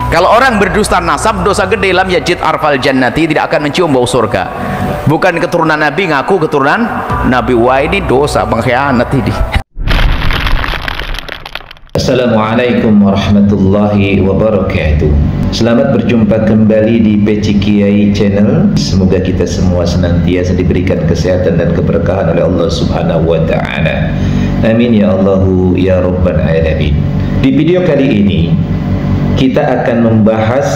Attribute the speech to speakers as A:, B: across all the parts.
A: Kalau orang berdusta nasab, dosa gede, lam yajid arfal jannati, tidak akan mencium bau surga. Bukan keturunan Nabi, ngaku keturunan Nabi. Wah, ini dosa, pengkhianat ini.
B: Assalamualaikum warahmatullahi wabarakatuh. Selamat berjumpa kembali di Peci Kiai Channel. Semoga kita semua senantiasa diberikan kesehatan dan keberkahan oleh Allah Subhanahu wa taala. Amin ya Allahu ya rabbal alamin. Di video kali ini kita akan membahas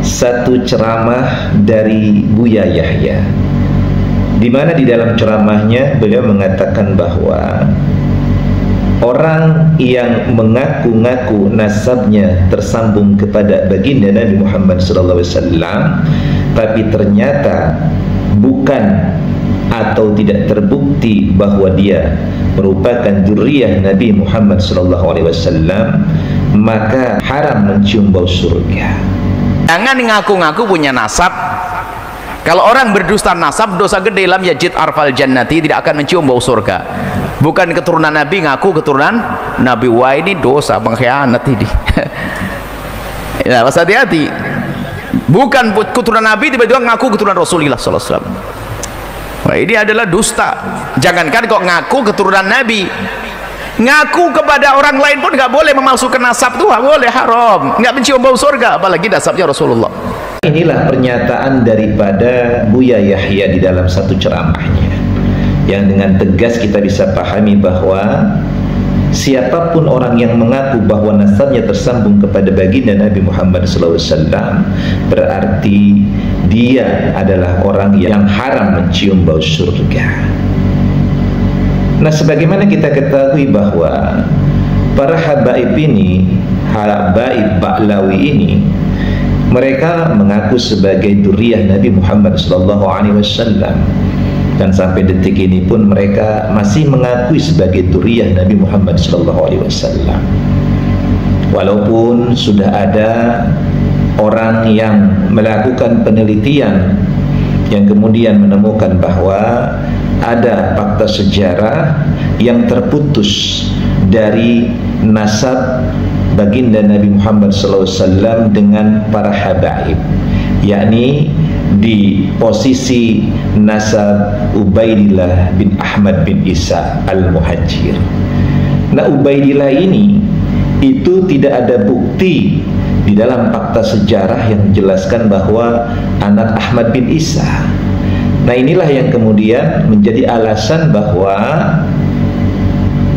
B: satu ceramah dari Buya Yahya, di mana di dalam ceramahnya beliau mengatakan bahwa orang yang mengaku-ngaku nasabnya tersambung kepada baginda Nabi Muhammad SAW, tapi ternyata bukan atau tidak terbukti bahwa dia merupakan dzurriyyah Nabi Muhammad SAW, maka haram mencium bau surga.
A: Jangan ngaku-ngaku punya nasab. Kalau orang berdusta nasab, dosa gede, lam yajid arfal jannati, tidak akan mencium bau surga. Bukan keturunan Nabi, ngaku keturunan Nabi. Wah, ini dosa, pengkhianat ini. Ya, harus hati-hati. Bukan keturunan Nabi, tiba-tiba ngaku keturunan Rasulullah SAW. Wah, ini adalah dusta. Jangankan kok ngaku keturunan Nabi, ngaku kepada orang lain pun nggak boleh, memalsukan nasab tuh nggak boleh, haram. Nggak mencium bau surga, apalagi nasabnya Rasulullah.
B: Inilah pernyataan daripada Buya Yahya di dalam satu ceramahnya, yang dengan tegas kita bisa pahami bahwa siapapun orang yang mengaku bahwa nasabnya tersambung kepada baginda Nabi Muhammad SAW, berarti dia adalah orang yang haram mencium bau surga. Nah, sebagaimana kita ketahui bahwa para habaib ini, habaib Ba'lawi ini, mereka mengaku sebagai dzurriyyah Nabi Muhammad SAW, dan sampai detik ini pun mereka masih mengakui sebagai dzurriyyah Nabi Muhammad SAW. Walaupun sudah ada orang yang melakukan penelitian yang kemudian menemukan bahwa ada fakta sejarah yang terputus dari nasab baginda Nabi Muhammad SAW dengan para habaib, yakni di posisi nasab Ubaidillah bin Ahmad bin Isa al-Muhajir. Nah, Ubaidillah ini itu tidak ada bukti di dalam fakta sejarah yang menjelaskan bahwa anak Ahmad bin Isa. Nah, inilah yang kemudian menjadi alasan bahwa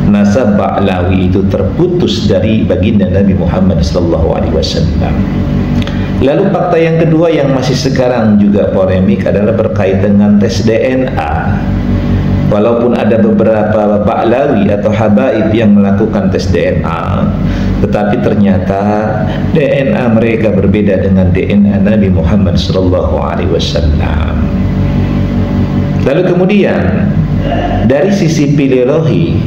B: nasab Ba'lawi itu terputus dari baginda Nabi Muhammad SAW. Lalu fakta yang kedua yang masih sekarang juga polemik adalah berkaitan dengan tes DNA. Walaupun ada beberapa Ba'lawi atau habaib yang melakukan tes DNA, tetapi ternyata DNA mereka berbeda dengan DNA Nabi Muhammad SAW. Lalu kemudian dari sisi filologi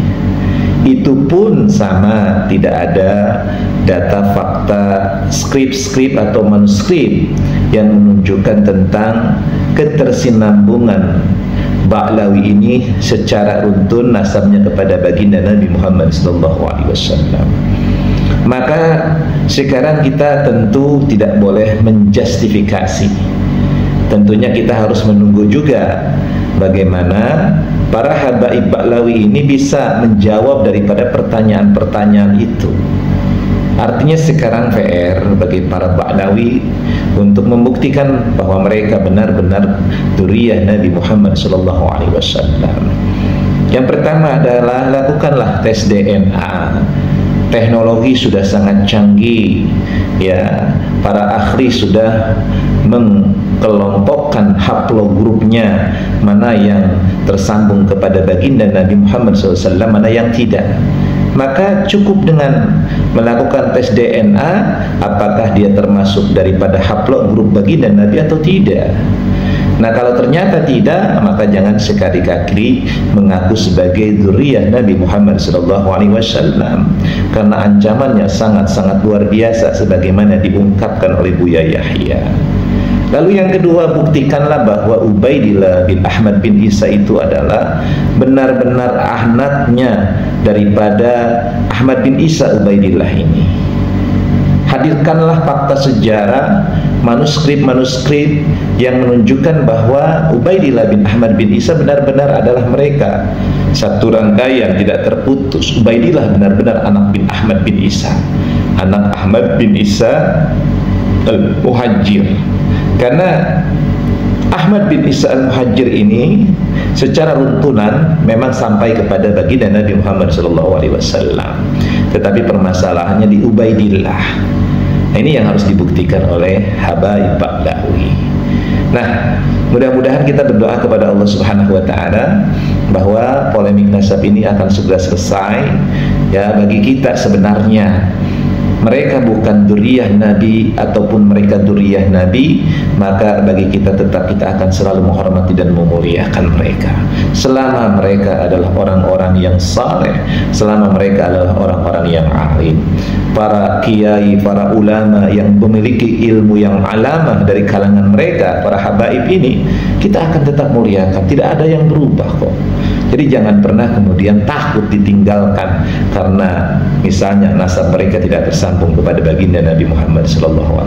B: itu pun sama, tidak ada data fakta skrip-skrip atau manuskrip yang menunjukkan tentang ketersinambungan Ba'lawi ini secara runtun nasabnya kepada baginda Nabi Muhammad SAW. Maka sekarang kita tentu tidak boleh menjustifikasi. Tentunya kita harus menunggu juga bagaimana para habaib Ba'lawi ini bisa menjawab daripada pertanyaan-pertanyaan itu. Artinya sekarang PR bagi para Ba'lawi untuk membuktikan bahwa mereka benar-benar dzurriyyah Nabi Muhammad SAW. Yang pertama adalah lakukanlah tes DNA. Teknologi sudah sangat canggih, ya. Para ahli sudah mengkelompokkan haplogrupnya, mana yang tersambung kepada baginda Nabi Muhammad SAW, mana yang tidak. Maka cukup dengan melakukan tes DNA, apakah dia termasuk daripada haplogrup baginda Nabi atau tidak. Nah, kalau ternyata tidak, maka jangan sekali-kali mengaku sebagai dzurriyyah Nabi Muhammad SAW, karena ancamannya sangat-sangat luar biasa sebagaimana diungkapkan oleh Buya Yahya. Lalu yang kedua, buktikanlah bahwa Ubaidillah bin Ahmad bin Isa itu adalah benar-benar anaknya daripada Ahmad bin Isa Ubaidillah ini. hadirkanlah fakta sejarah, manuskrip-manuskrip yang menunjukkan bahwa Ubaidillah bin Ahmad bin Isa benar-benar adalah mereka, satu rangkaian tidak terputus. Ubaidillah benar-benar anak bin Ahmad bin Isa, anak Ahmad bin Isa Al-Muhajir. Karena Ahmad bin Isa Al-Muhajir ini secara runtunan memang sampai kepada baginda Nabi Muhammad SAW, tetapi permasalahannya di Ubaidillah. Ini yang harus dibuktikan oleh Habaib Ba'dawi. Nah, mudah-mudahan kita berdoa kepada Allah Subhanahu wa taala bahwa polemik nasab ini akan segera selesai. Ya, bagi kita sebenarnya mereka bukan dzurriyyah Nabi ataupun mereka dzurriyyah Nabi, maka bagi kita tetap kita akan selalu menghormati dan memuliakan mereka selama mereka adalah orang-orang yang saleh, selama mereka adalah orang-orang yang alim. Para kiai, para ulama yang memiliki ilmu yang alamah dari kalangan mereka, para habaib ini, kita akan tetap muliakan. Tidak ada yang berubah kok. Jadi jangan pernah kemudian takut ditinggalkan karena misalnya nasab mereka tidak tersambung kepada baginda Nabi Muhammad SAW.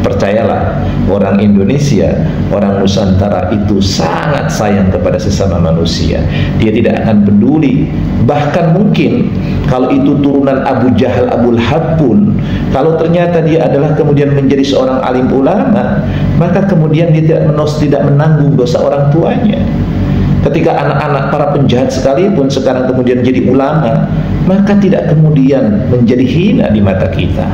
B: Percayalah, orang Indonesia, orang Nusantara itu sangat sayang kepada sesama manusia. Dia tidak akan peduli, bahkan mungkin kalau itu turunan Abu Jahal, Abu Lahab pun, kalau ternyata dia adalah kemudian menjadi seorang alim ulama, maka kemudian dia tidak menanggung dosa orang tuanya. Ketika anak-anak para penjahat sekalipun sekarang kemudian jadi ulama, maka tidak kemudian menjadi hina di mata kita.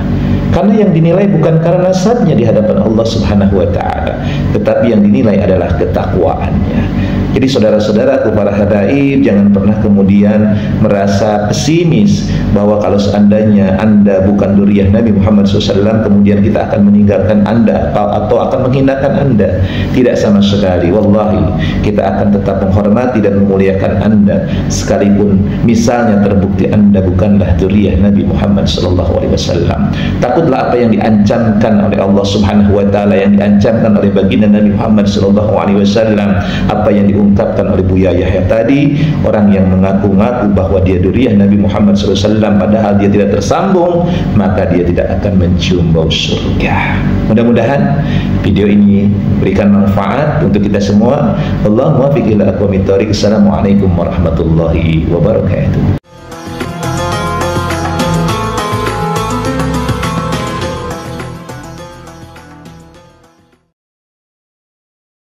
B: Karena yang dinilai bukan karena nasabnya di hadapan Allah Subhanahu wa taala, tetapi yang dinilai adalah ketakwaannya. Jadi saudara-saudaraku para habaib, jangan pernah kemudian merasa pesimis bahwa kalau seandainya Anda bukan dzurriyyah Nabi Muhammad SAW, kemudian kita akan meninggalkan Anda atau akan menghinakan Anda. Tidak sama sekali. Wallahi, kita akan tetap menghormati dan memuliakan Anda sekalipun misalnya terbukti Anda bukanlah dzurriyyah Nabi Muhammad SAW. Takutlah apa yang diancamkan oleh Allah Subhanahu wa taala, yang diancamkan oleh baginda Nabi Muhammad SAW, apa yang diungkapkan oleh Buya Yahya tadi, orang yang mengaku-ngaku bahwa dia dzurriyyah Nabi Muhammad SAW padahal dia tidak tersambung, maka dia tidak akan mencium bau surga. Mudah-mudahan video ini berikan manfaat untuk kita semua. Allahumma muwaffiq ila aqwamit thoriq. Assalamualaikum warahmatullahi wabarakatuh.